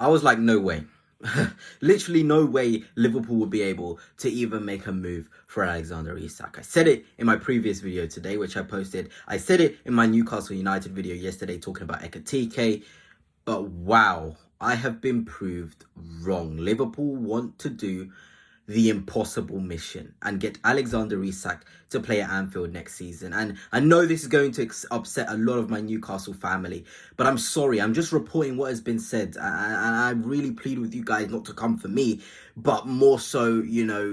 I was like, no way. Literally no way Liverpool would be able to even make a move for Alexander Isak. I said it in my previous video today, which I posted. I said it in my Newcastle United video yesterday talking about Ekatike. But wow, I have been proved wrong. Liverpool want to do the impossible mission and get Alexander Isak to play at Anfield next season. And I know this is going to upset a lot of my Newcastle family, but I'm sorry. I'm just reporting what has been said. And I really plead with you guys not to come for me, but more so,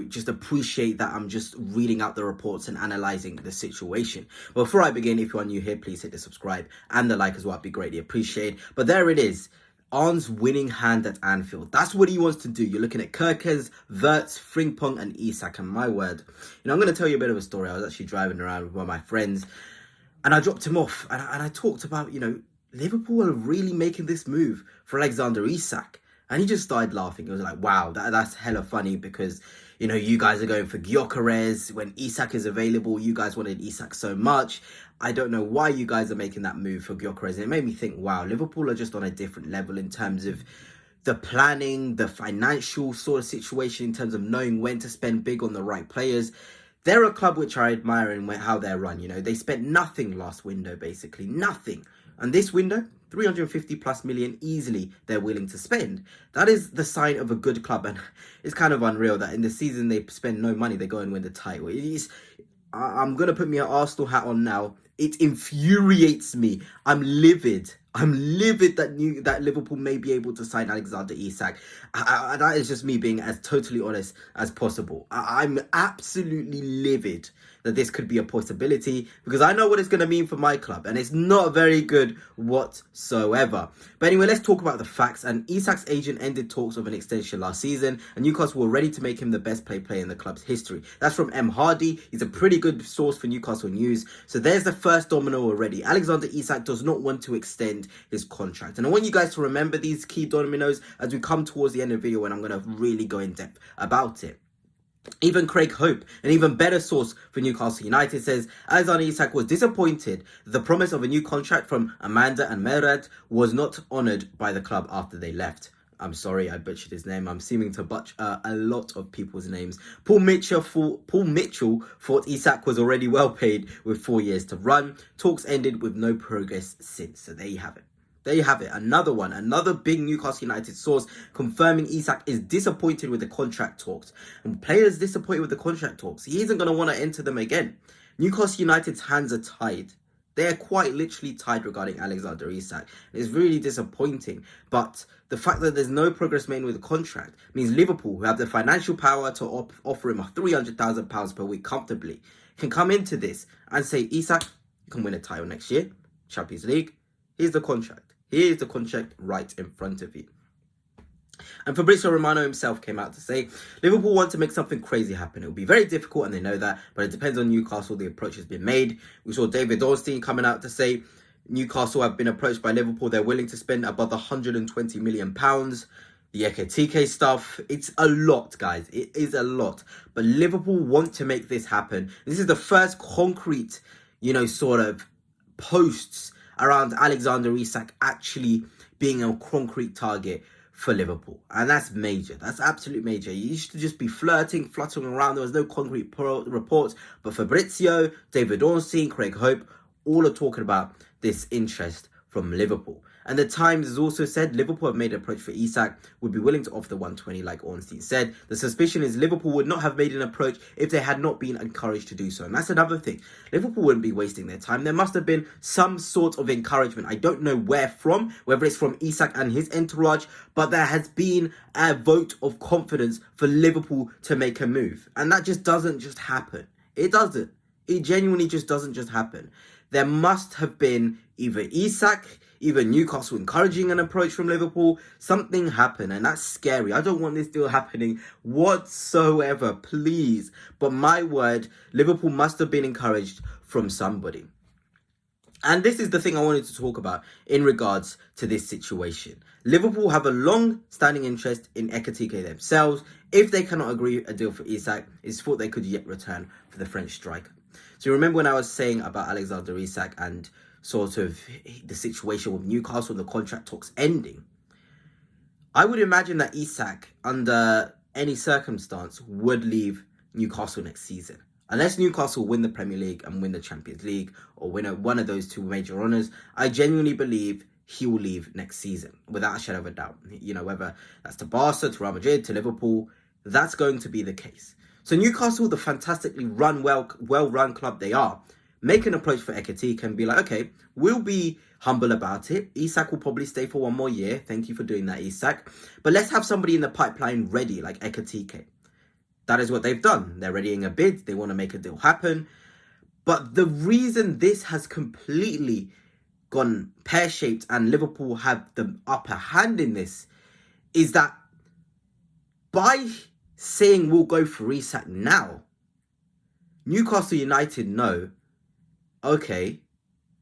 just appreciate that I'm just reading out the reports and analysing the situation. But before I begin, if you are new here, please hit the subscribe and the like as well. I'd be greatly appreciated. But there it is. Arne's winning hand at Anfield. That's what he wants to do. You're looking at Kerkez, Wirtz, Frimpong and Isak. And my word, I'm going to tell you a bit of a story. I was actually driving around with one of my friends and I dropped him off. And I talked about, Liverpool are really making this move for Alexander Isak. And he just started laughing. He was like, wow, that's hella funny because, you guys are going for Gyökeres. When Isak is available, you guys wanted Isak so much. I don't know why you guys are making that move for Gyökeres. And it made me think, wow, Liverpool are just on a different level in terms of the planning, the financial sort of situation, in terms of knowing when to spend big on the right players. They're a club which I admire in how they're run. They spent nothing last window, basically. Nothing. And this window, 350 plus million easily they're willing to spend. That is the sign of a good club. And it's kind of unreal that in the season they spend no money, they go and win the title. I'm going to put me an Arsenal hat on now. It infuriates me. I'm livid. I'm livid that Liverpool may be able to sign Alexander Isak. That is just me being as totally honest as possible. I'm absolutely livid that this could be a possibility because I know what it's going to mean for my club and it's not very good whatsoever. But anyway, let's talk about the facts. And Isak's agent ended talks of an extension last season and Newcastle were ready to make him the best player in the club's history. That's from M. Hardy. He's a pretty good source for Newcastle news. So there's the first domino already. Alexander Isak does not want to extend his contract. And I want you guys to remember these key dominoes as we come towards the end of the video when I'm going to really go in depth about it. Even Craig Hope, an even better source for Newcastle United, says Alexander Isak was disappointed that the promise of a new contract from Amanda and Merad was not honoured by the club after they left. I'm sorry, I butchered his name. I'm seeming to butcher a lot of people's names. Paul Mitchell thought Isak was already well paid with 4 years to run. Talks ended with no progress since. So there you have it. There you have it. Another big Newcastle United source confirming Isak is disappointed with the contract talks. And players disappointed with the contract talks, he isn't going to want to enter them again. Newcastle United's hands are tied. They're quite literally tied regarding Alexander Isak. It's really disappointing. But the fact that there's no progress made with the contract means Liverpool, who have the financial power to offer him £300,000 per week comfortably, can come into this and say, Isak, you can win a title next year, Champions League. Here's the contract. Here's the contract right in front of you. And Fabrizio Romano himself came out to say, Liverpool want to make something crazy happen. It will be very difficult and they know that, but it depends on Newcastle. The approach has been made. We saw David Ornstein coming out to say, Newcastle have been approached by Liverpool. They're willing to spend above £120 million. The Ekatike stuff, it's a lot, guys. It is a lot. But Liverpool want to make this happen. This is the first concrete, sort of posts around Alexander Isak actually being a concrete target for Liverpool. And that's major. That's absolute major. You used to just be fluttering around. There was no concrete reports. But Fabrizio, David Ornstein, Craig Hope, all are talking about this interest from Liverpool. And the Times has also said Liverpool have made an approach for Isak, would be willing to offer the 120 like Ornstein said. The suspicion is Liverpool would not have made an approach if they had not been encouraged to do so. And that's another thing. Liverpool wouldn't be wasting their time. There must have been some sort of encouragement. I don't know where from, whether it's from Isak and his entourage, but there has been a vote of confidence for Liverpool to make a move. And that just doesn't just happen. It doesn't. It genuinely just doesn't just happen. There must have been either Isak, either Newcastle encouraging an approach from Liverpool. Something happened, and that's scary. I don't want this deal happening whatsoever, please. But my word, Liverpool must have been encouraged from somebody. And this is the thing I wanted to talk about in regards to this situation. Liverpool have a long-standing interest in Ekatike themselves. If they cannot agree a deal for Isak, it's thought they could yet return for the French striker. So you remember when I was saying about Alexander Isak and sort of the situation with Newcastle and the contract talks ending? I would imagine that Isak, under any circumstance, would leave Newcastle next season. Unless Newcastle win the Premier League and win the Champions League, or win one of those two major honours, I genuinely believe he will leave next season, without a shadow of a doubt. You know, whether that's to Barca, to Real Madrid, to Liverpool, that's going to be the case. So Newcastle, the fantastically well-run club they are, make an approach for Ekitike and be like, okay, we'll be humble about it. Isak will probably stay for one more year. Thank you for doing that, Isak. But let's have somebody in the pipeline ready, like Ekitike. That is what they've done. They're readying a bid. They want to make a deal happen. But the reason this has completely gone pear-shaped and Liverpool have the upper hand in this is that by saying we'll go for Isak now, Newcastle United know, okay,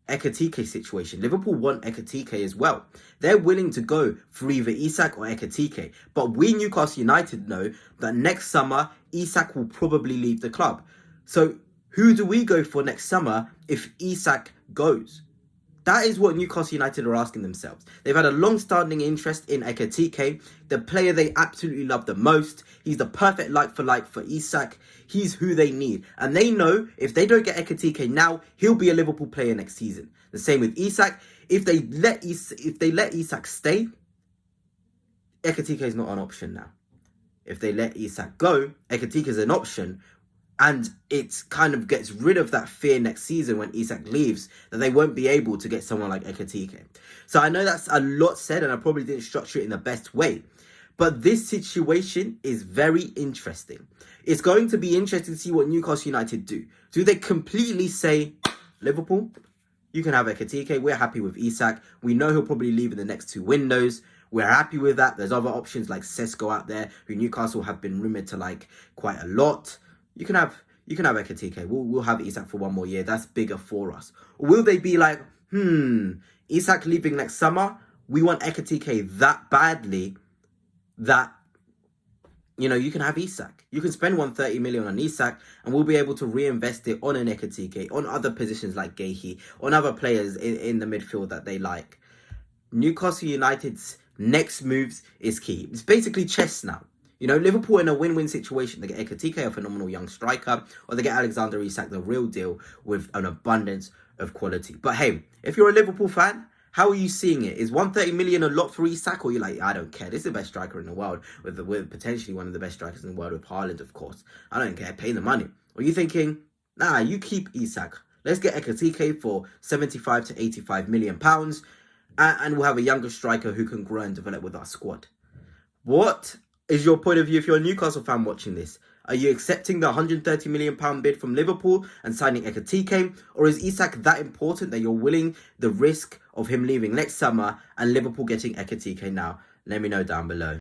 Ekitike situation. Liverpool want Ekitike as well. They're willing to go for either Isak or Ekitike. But we, Newcastle United, know that next summer, Isak will probably leave the club. So who do we go for next summer if Isak goes? That is what Newcastle United are asking themselves. They've had a long-standing interest in Ekitike, the player they absolutely love the most. He's the perfect like-for-like for Isak. He's who they need. And they know if they don't get Ekitike now, he'll be a Liverpool player next season. The same with Isak. If they let Isak stay, Ekitike is not an option now. If they let Isak go, Ekitike is an option. And it kind of gets rid of that fear next season when Isak leaves, that they won't be able to get someone like Ekitike. So I know that's a lot said and I probably didn't structure it in the best way. But this situation is very interesting. It's going to be interesting to see what Newcastle United do. Do they completely say, Liverpool, you can have Ekitike. We're happy with Isak. We know he'll probably leave in the next 2 windows. We're happy with that. There's other options like Sesko out there, who Newcastle have been rumoured to like quite a lot. You can have Ekitike. We'll have Isak for 1 more year. That's bigger for us. Or will they be like, Isak leaving next summer? We want Ekitike that badly that, you know, you can have Isak. You can spend 130 million on Isak and we'll be able to reinvest it on an Ekitike, on other positions like Gehi, on other players in the midfield that they like. Newcastle United's next moves is key. It's basically chess now. You know, Liverpool in a win-win situation. They get Ekitike, a phenomenal young striker, or they get Alexander Isak, the real deal, with an abundance of quality. But hey, if you're a Liverpool fan, how are you seeing it? Is 130 million a lot for Isak, or you're like, I don't care. This is the best striker in the world, with potentially one of the best strikers in the world with Haaland, of course. I don't care. Pay the money. Or are you thinking, nah, you keep Isak. Let's get Ekitike for 75 to 85 million pounds, and we'll have a younger striker who can grow and develop with our squad. What is your point of view if you're a Newcastle fan watching this? Are you accepting the 130 million pound bid from Liverpool and signing Ekitike? Or is Isak that important that you're willing the risk of him leaving next summer and Liverpool getting Ekitike now? Let me know down below.